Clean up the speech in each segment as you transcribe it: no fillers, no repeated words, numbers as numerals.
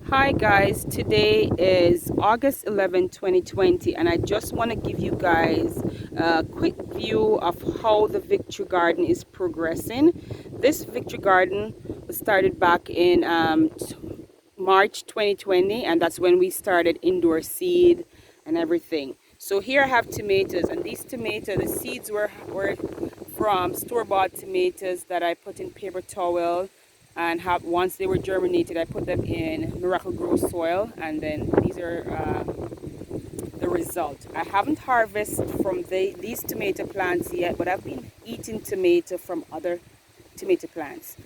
Hi guys, today is August 11, 2020, and I just want to give you guys a quick view of how the Victory Garden is progressing. This Victory Garden was started back in March 2020, and that's when we started indoor seed and everything. So here I have tomatoes, and these tomatoes, the seeds were from store-bought tomatoes that I put in paper towel, and once they were germinated I put them in Miracle Grow soil, and then these are the result. I haven't harvested from these tomato plants yet, but I've been eating tomato from other tomato plants.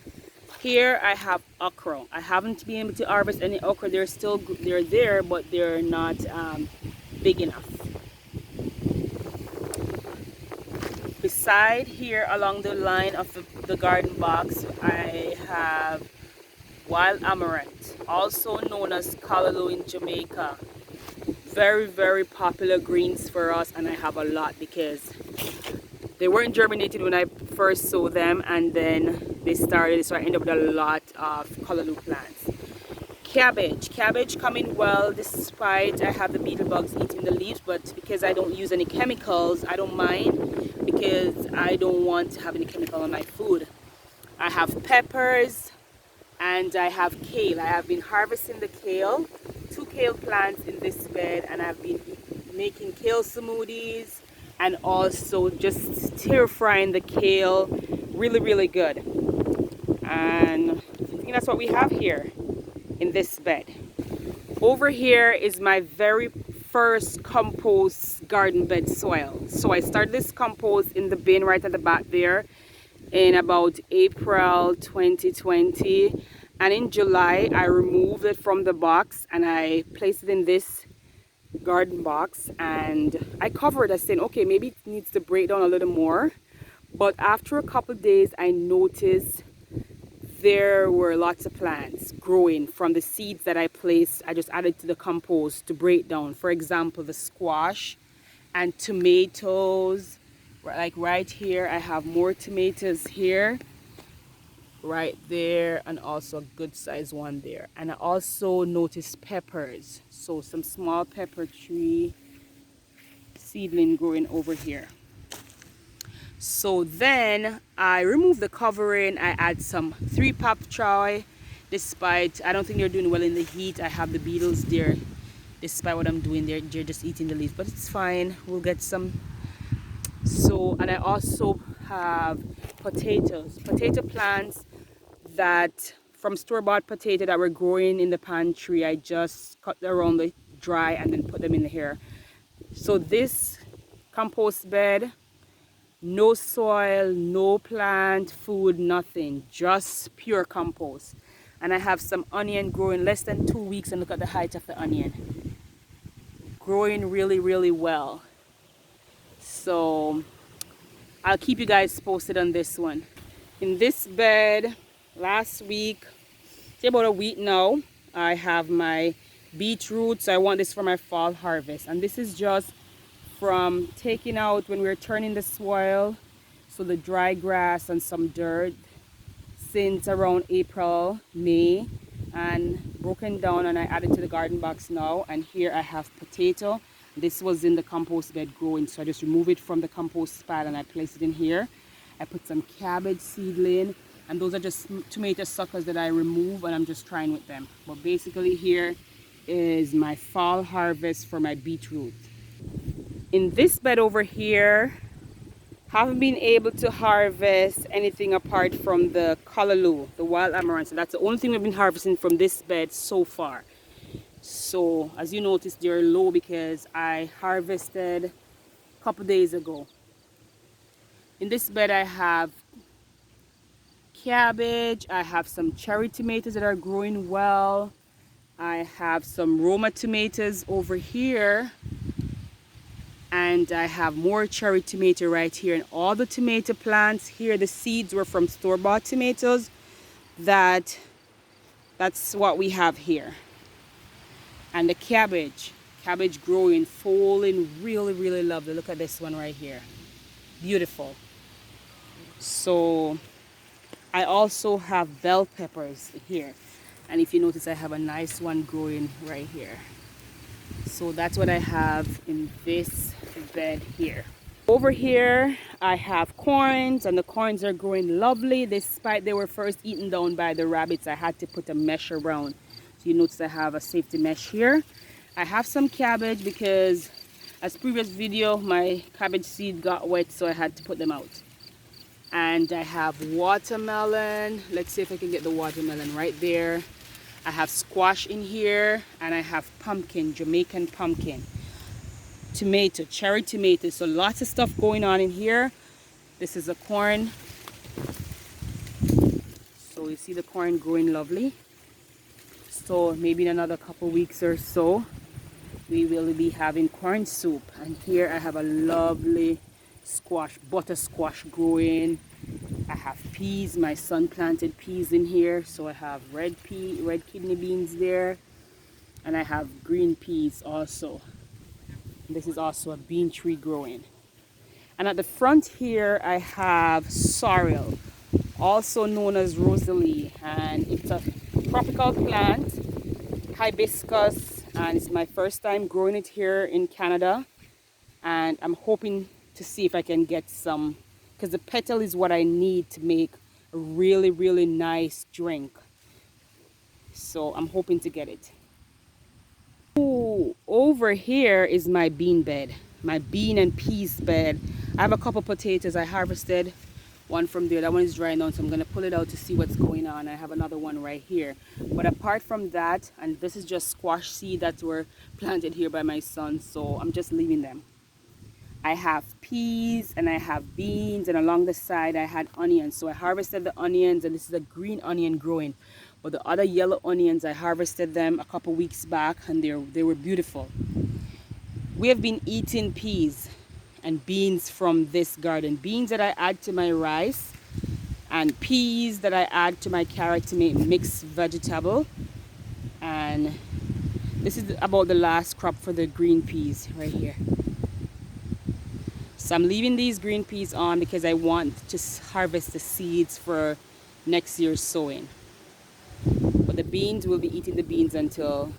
Here I have okra. I haven't been able to harvest any okra. They're there, but they're not big enough. Beside here along the line of the garden box, I have wild amaranth, also known as callaloo in Jamaica. Very popular greens for us, and I have a lot because they weren't germinated when I first sowed them, and then they started, so I ended up with a lot of callaloo plants. Cabbage coming well despite I have the beetle bugs eating the leaves, but because I don't use any chemicals, I don't mind, because I don't want to have any chemical on my food. I have peppers and I have kale. I have been harvesting the kale, 2 kale plants in this bed, and I've been making kale smoothies and also just stir frying the kale really good. And I think that's what we have here in this bed. Over here is my very first compost garden bed soil. So I started this compost in the bin right at the back there in about April 2020, and in July I removed it from the box and I placed it in this garden box, and I covered it, saying okay, maybe it needs to break down a little more. But after a couple days I noticed there were lots of plants growing from the seeds that I placed. I just added to the compost to break down. For example, the squash and tomatoes. Like right here, I have more tomatoes here, right there, and also a good size one there. And I also noticed peppers. So some small pepper tree seedling growing over here. So then I remove the covering. I add some 3-pop choy. Despite I don't think they're doing well in the heat. I have the beetles there. Despite what I'm doing, they're just eating the leaves, but it's fine. We'll get some. So, and I also have potato plants that from store-bought potato that were growing in the pantry. I just cut them around the dry and then put them in here. So this compost bed, no soil, no plant food, nothing, just pure compost. And I have some onion growing less than 2 weeks, and look at the height of the onion, growing really well. So I'll keep you guys posted on this one. In this bed last week, say about a week now, I have my beetroots. I want this for my fall harvest, and this is just from taking out when we were turning the soil, so the dry grass and some dirt, since around April, May, and broken down, and I added to the garden box now. And here I have potato. This was in the compost bed growing, so I just remove it from the compost pad and I place it in here. I put some cabbage seedling, and those are just tomato suckers that I remove, and I'm just trying with them. But basically here is my fall harvest for my beetroot. In this bed over here, haven't been able to harvest anything apart from the callaloo, the wild amaranth. So that's the only thing we've been harvesting from this bed so far. So as you notice, they're low because I harvested a couple days ago. In this bed I have cabbage, I have some cherry tomatoes that are growing well, I have some Roma tomatoes over here, and I have more cherry tomato right here. And all the tomato plants here, the seeds were from store-bought tomatoes. That's what we have here. And the cabbage growing, falling, really lovely. Look at this one right here, beautiful. So I also have bell peppers here. And if you notice, I have a nice one growing right here. So that's what I have in this bed here. Over here I have corns, and the corns are growing lovely. Despite they were first eaten down by the rabbits, I had to put a mesh around. So you notice I have a safety mesh here. I have some cabbage because as previous video my cabbage seed got wet, so I had to put them out. And I have watermelon. Let's see if I can get the watermelon right there. I have squash in here, and I have pumpkin, Jamaican pumpkin, tomato, cherry tomato. So lots of stuff going on in here. This is a corn. So you see the corn growing lovely. So maybe in another couple weeks or so we will be having corn soup. And here I have a lovely squash, butter squash growing. I have peas. My son planted peas in here, so I have red kidney beans there, and I have green peas also. This is also a bean tree growing. And at the front here I have sorrel, also known as rosalie, and it's a tropical plant, hibiscus, and it's my first time growing it here in Canada. And I'm hoping to see if I can get some, because the petal is what I need to make a really nice drink. So I'm hoping to get it. Ooh, over here is my bean bed, my bean and peas bed. I have a couple potatoes I harvested, one from there. That one is drying down, so I'm going to pull it out to see what's going on. I have another one right here. But apart from that, and this is just squash seed that were planted here by my son, so I'm just leaving them. I have peas and I have beans, and along the side I had onions. So I harvested the onions, and this is a green onion growing. But the other yellow onions, I harvested them a couple weeks back, and they were beautiful. We have been eating peas and beans from this garden. Beans that I add to my rice, and peas that I add to my carrot to make mixed vegetable. And this is about the last crop for the green peas right here. So I'm leaving these green peas on because I want to harvest the seeds for next year's sowing. But the beans, will be eating the beans until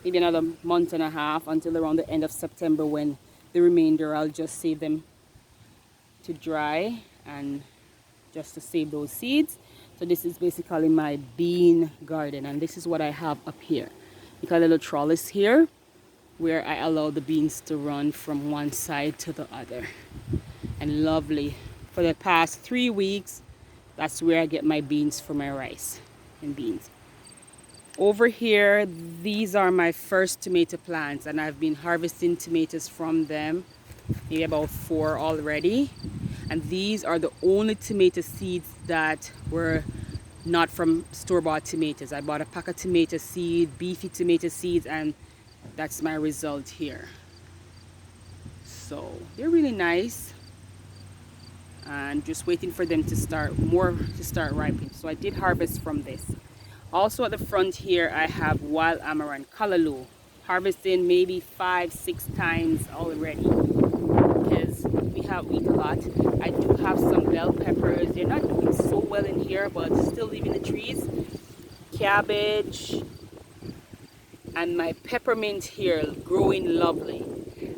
maybe another month and a half, until around the end of September, when the remainder I'll just save them to dry and just to save those seeds. So this is basically my bean garden, and this is what I have up here. I got a little trellis here where I allow the beans to run from one side to the other. And lovely. For the past 3 weeks, that's where I get my beans for my rice and beans. Over here, these are my first tomato plants, and I've been harvesting tomatoes from them, maybe about 4 already. And these are the only tomato seeds that were not from store-bought tomatoes. I bought a pack of tomato seed, beefy tomato seeds, and that's my result here. So they're really nice, and just waiting for them to start ripening. So I did harvest from this. Also at the front here I have wild amaranth, callaloo, harvesting maybe 5-6 times already, because we eat a lot. I do have some bell peppers. They're not doing so well in here, but still leaving the trees. Cabbage, and my peppermint here growing lovely.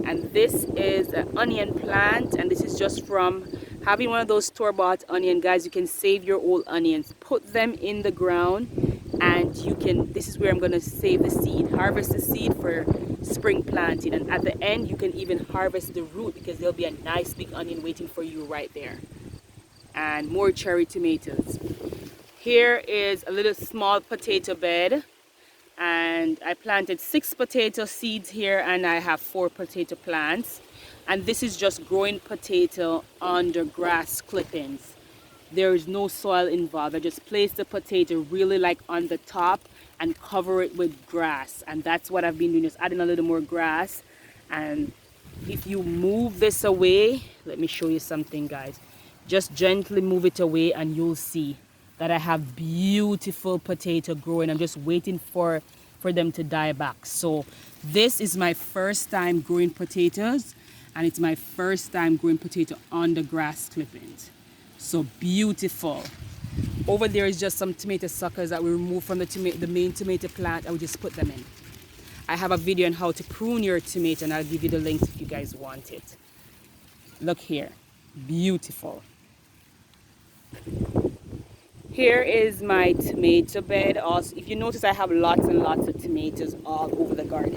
And this is an onion plant, and this is just from having one of those store-bought onion. Guys, you can save your old onions, put them in the ground, and you can, this is where I'm going to save the seed, harvest the seed for spring planting. And at the end you can even harvest the root, because there'll be a nice big onion waiting for you right there. And more cherry tomatoes. Here is a little small potato bed, and I planted 6 potato seeds here, and I have 4 potato plants. And this is just growing potato under grass clippings. There is no soil involved. I just place the potato really like on the top and cover it with grass, and that's what I've been doing, just adding a little more grass. And if you move this away, let me show you something, guys. Just gently move it away and you'll see that I have beautiful potato growing. I'm just waiting for them to die back. So this is my first time growing potatoes, and it's my first time growing potato on the grass clippings. So beautiful. Over there is just some tomato suckers that we removed from the main tomato plant, and we just put them in. I have a video on how to prune your tomato, and I'll give you the links if you guys want it. Look here, beautiful. Here is my tomato bed. Also, if you notice, I have lots and lots of tomatoes all over the garden,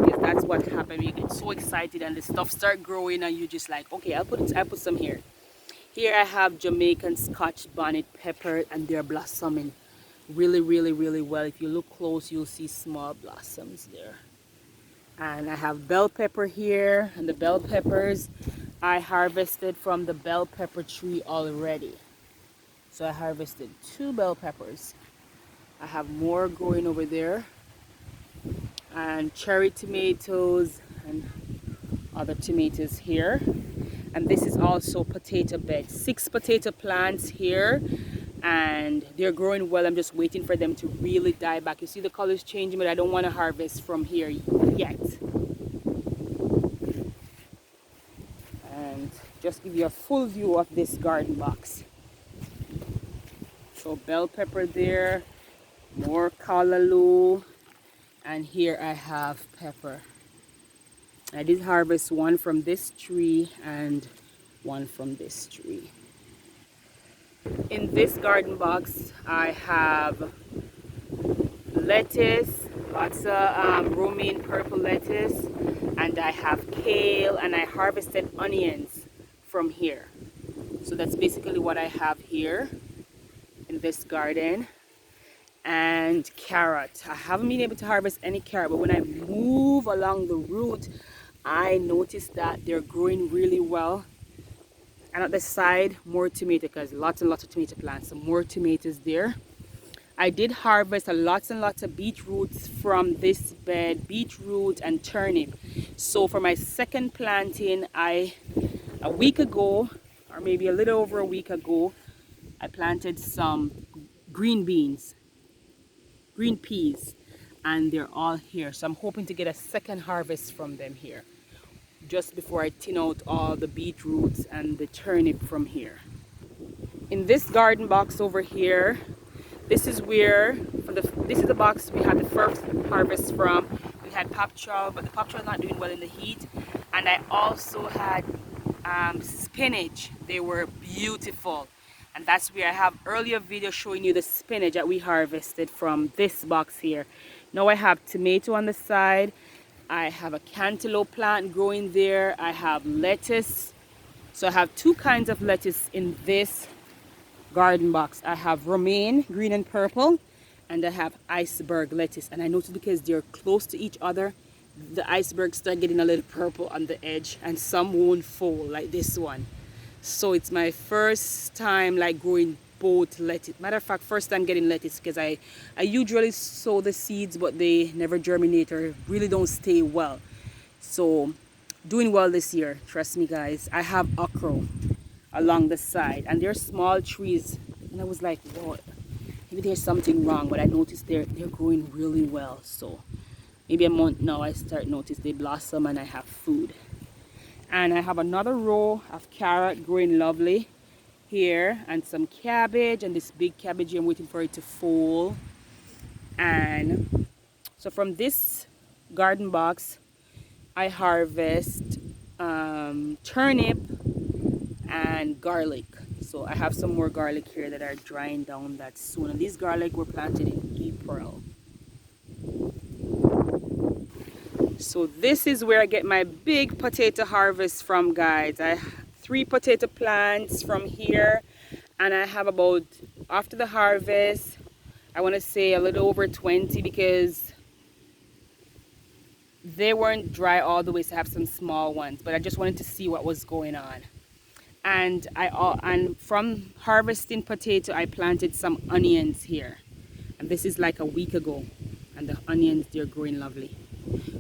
because that's what happens. You get so excited and the stuff start growing, and you just like, okay, I'll put some here. Here I have Jamaican Scotch bonnet pepper, and they're blossoming really, really, really well. If you look close, you'll see small blossoms there. And I have bell pepper here, and the bell peppers I harvested from the bell pepper tree already. So I harvested 2 bell peppers. I have more growing over there, and cherry tomatoes and other tomatoes here. And this is also potato bed. 6 potato plants here, and they're growing well. I'm just waiting for them to really die back. You see the colors changing, but I don't want to harvest from here yet. And just give you a full view of this garden box. So bell pepper there, more callaloo, and here I have pepper. I did harvest one from this tree and one from this tree. In this garden box, I have lettuce, lots of romaine purple lettuce, and I have kale, and I harvested onions from here. So that's basically what I have here in this garden. And carrot. I haven't been able to harvest any carrot, but when I move along the route, I noticed that they're growing really well. And at the side, more tomato, because lots and lots of tomato plants, so more tomatoes there. I did harvest lots and lots of beetroots from this bed, beetroot and turnip. So for my second planting, a week ago, or maybe a little over a week ago, I planted some green beans, green peas, and they're all here. So I'm hoping to get a second harvest from them here, just before I thin out all the beetroots and the turnip from here. In this garden box over here, this is where, this is the box we had the first harvest from. We had popchal, but the popchal is not doing well in the heat. And I also had spinach. They were beautiful. And that's where I have earlier video showing you the spinach that we harvested from this box here. Now I have tomato on the side. I have a cantaloupe plant growing there. I have lettuce. So I have 2 kinds of lettuce in this garden box. I have romaine, green and purple, and I have iceberg lettuce. And I noticed because they're close to each other, the icebergs start getting a little purple on the edge, and some won't fall like this one. So it's my first time like growing both lettuce. Matter of fact, first time getting lettuce, because I usually sow the seeds, but they never germinate or really don't stay well. So doing well this year, trust me guys. I have okra along the side, and they're small trees, and I was like, whoa, maybe there's something wrong, but I noticed they're growing really well. So maybe a month now I start notice they blossom and I have food. And I have another row of carrot growing lovely here, and some cabbage, and this big cabbage I'm waiting for it to fall. And so from this garden box I harvest turnip and garlic. So I have some more garlic here that are drying down that soon, and these garlic were planted in April. So this is where I get my big potato harvest from, guys. I have 3 potato plants from here, and I have about, after the harvest, I want to say a little over 20, because they weren't dry all the way, so I have some small ones, but I just wanted to see what was going on. And from harvesting potato, I planted some onions here, and this is like a week ago, and the onions, they're growing lovely.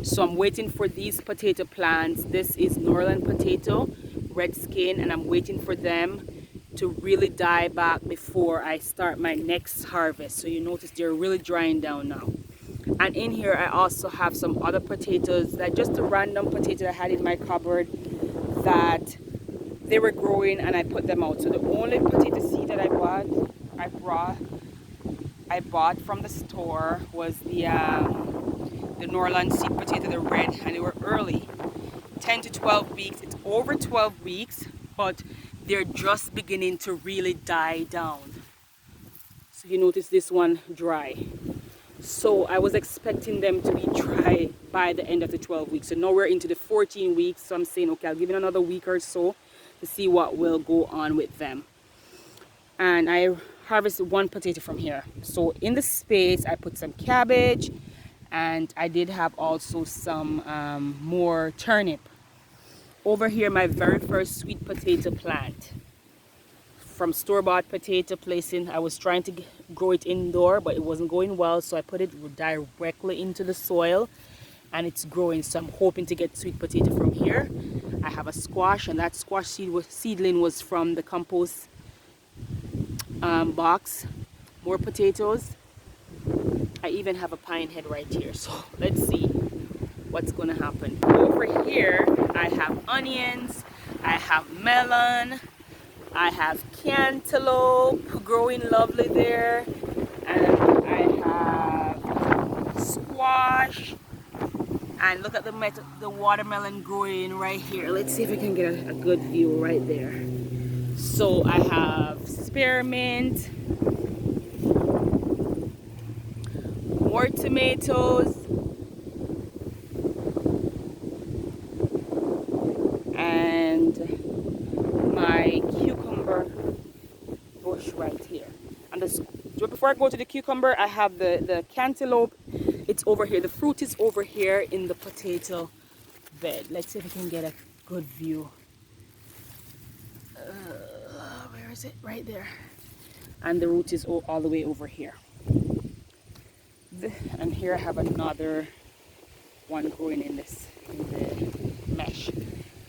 So I'm waiting for these potato plants. This is Norland potato, red skin, and I'm waiting for them to really die back before I start my next harvest. So you notice they're really drying down now. And in here I also have some other potatoes, that just a random potato I had in my cupboard that they were growing, and I put them out. So the only potato seed that I bought I bought from the store was the Norland sweet potato, the red, and they were early, 10 to 12 weeks. It's over 12 weeks, but they're just beginning to really die down. So you notice this one dry. So I was expecting them to be dry by the end of the 12 weeks. So now we're into the 14 weeks. So I'm saying, okay, I'll give it another week or so to see what will go on with them. And I harvested one potato from here. So in the space, I put some cabbage, and I did have also some more turnip. Over here, my very first sweet potato plant from store-bought potato placing. I was trying to grow it indoor, but it wasn't going well, so I put it directly into the soil, and it's growing. So I'm hoping to get sweet potato from here. I have a squash, and that squash seedling was from the compost box. More potatoes. I even have a pine head right here, so let's see what's gonna happen. Over here I have onions, I have melon, I have cantaloupe growing lovely there, and I have squash, and look at the watermelon growing right here. Let's see if we can get a good view right there. So I have spearmint, more tomatoes, and my cucumber bush right here. And before I go to the cucumber, I have the cantaloupe. It's over here. The fruit is over here in the potato bed. Let's see if we can get a good view. Where is it? Right there. And the root is all the way over here. And here I have another one growing in the mesh.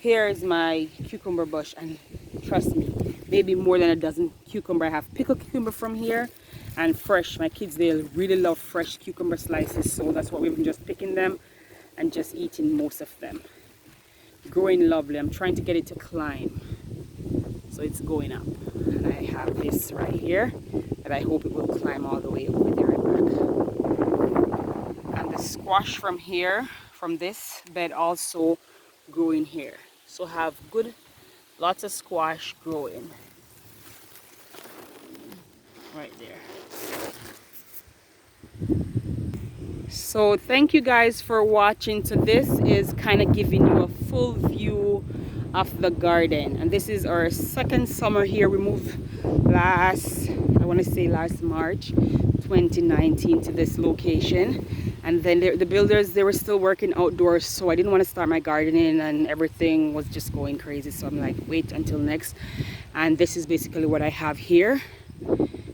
Here is my cucumber bush, and trust me, maybe more than a dozen cucumber. I have pickled cucumber from here and fresh. My kids, they really love fresh cucumber slices, so that's why we've been just picking them and just eating most of them. Growing lovely. I'm trying to get it to climb, so it's going up. And I have this right here that I hope it will climb all the way over there and back. And the squash from here, from this bed, also growing here. So have lots of squash growing right there. So thank you guys for watching. So this is kind of giving you a full view of the garden, and this is our second summer here. We moved last March 2019 to this location, and then the builders, they were still working outdoors, so I didn't want to start my gardening, and everything was just going crazy, so I'm like, wait until next. And this is basically what I have here.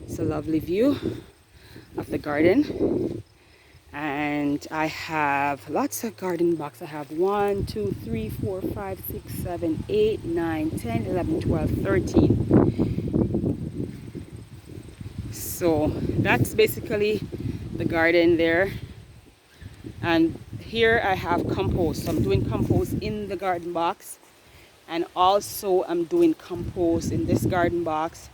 It's a lovely view of the garden, and I have lots of garden boxes. I have 1, 2, 3, 4, 5, 6, 7, 8, 9, 10, 11, 12, 13. So that's basically the garden there. And here I have compost. So I'm doing compost in the garden box, and also I'm doing compost in this garden box.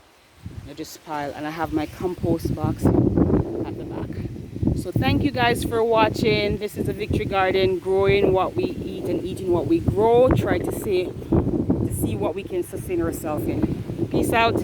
I just pile, and I have my compost box at the back. So thank you guys for watching. This is a Victory Garden, growing what we eat and eating what we grow. Try to see what we can sustain ourselves in. Peace out.